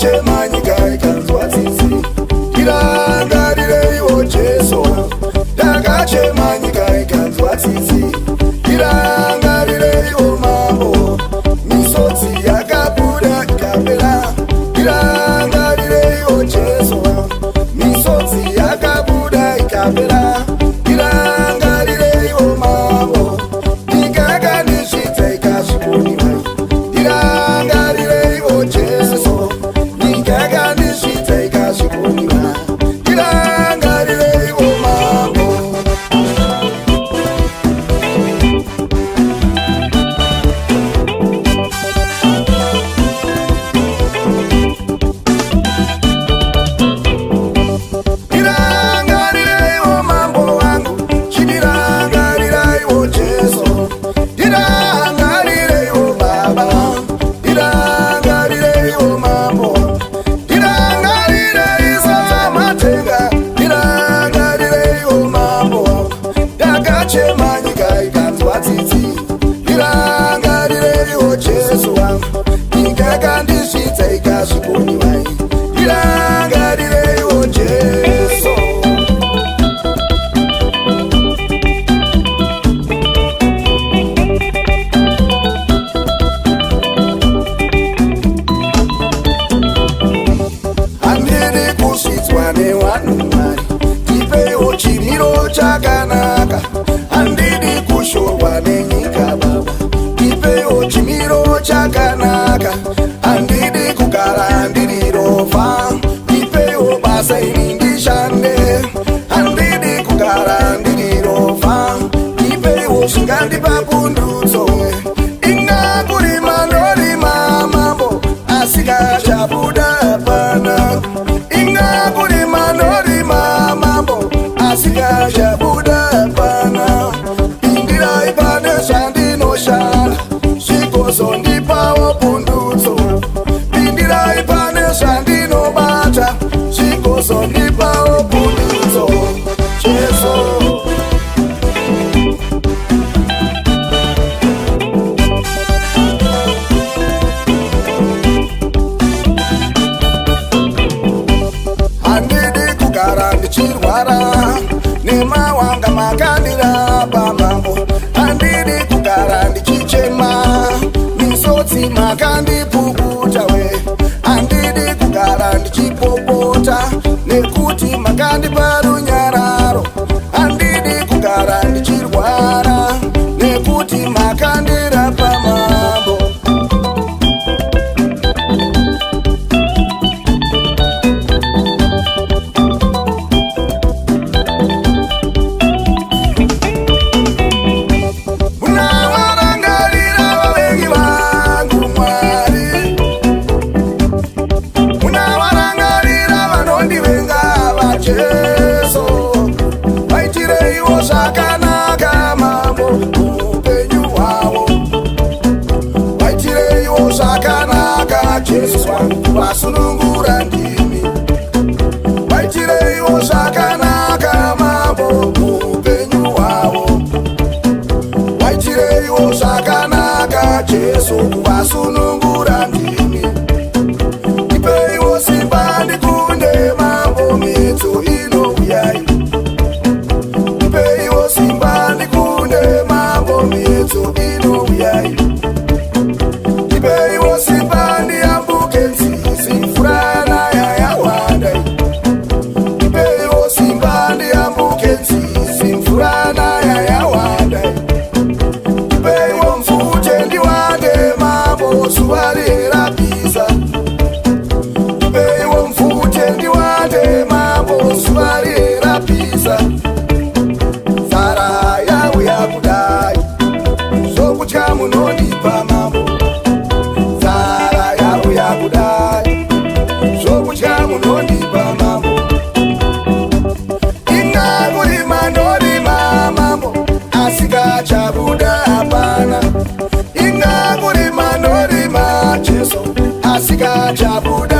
Ndakachema nyika ikanzwa tsitsi, irangarirei Jesu. Ndakachema nyika ikanzwa tsitsi, irangarirei mambo. Misodzi yakabuda ikapera, irangarirei Jesu. Misodzi yakabuda ikapera, irangarirei mambo. Nyika ndisvitsa ikasvikoniwa, irangarirei Jesu. Nyika ndisvitsa ikasvikoniwa, irangarirei mambo. Irangarirei mambo wangu, chinirangarirei Jesu. Irangarirei Baba, irangarirei mambo. Irangarirei Samatenga, irangarirei mambo. Ndakachema nyika ikanzwa tsitsi, irangarirei Jesu wangu. Nyika ndisvitsa ikasvikoniwa, irangarirei Jesu. Handidi kusvidzwa nevanhu Mwari, ndipeiwo chimiro chakanaka. Handidi kushorwa nenyika Baba, ndipeiwo chimiro chakanaka. Handidi kugara ndiri rofa, ndipeiwo basa ini ndishande. Handidi kugara ndiri rofa, ndipeiwo zvingandipa pundutso. Ingakurima ndorima mambo, asikachabuda hapana. Ingakurima ndorima mambo, asikachabuda hapana. Pindirai pane zvandinoshanda, zvikozondipawo pundutso. Pindirai pane zvandinobata, zvikozondipawo pundutso. Jesu. Handidi kugara ndichirwara nemawanga makandirapa mambo. Handidi kugara ndichichema misodzi makandipukuta we. Handidi kugara ndichipopota nekuti makandipa runyararo. Handidi kugara ndichirwara nekuti makandirapa mambo. Munavarangarira vavengi vangu Mwari, munavarangarira vanondivenga vaJesu. Vaitireiwo zvakanaka mambo muupenyu hwavo, vaitireiwo zvakanaka Jesu wangu vasunungura ndimi. Vaitireiwo zvakanaka mambo muupenyu hwavo, vaitireiwo zvakanaka Jesu kuvasunungura ndimi. Ndipeiwo simba ndikunde mambo, mitso inouyai. Ndipeiwo simba ndikunde mambo, mitso inouyai. Ndipeiwo simba ndiyambuke nzizi, mvura naya yawanda. Ndipeiwo simba ndiyambuke nzizi, mvura naya yawanda. Ndipeiwo mvute ndiwande mambo, zuva rirapisa. Ndipeiwo mvute ndiwande mambo, zuva rirapisa. Nzara yauya kudai, zvokudya munondipa mambo. Nzara yauya kudai, zvokudya munondipa mambo. Ingakurima ndorima mambo, asikachabuda hapana. Ingakurima ndorima Jesu, asikachabuda.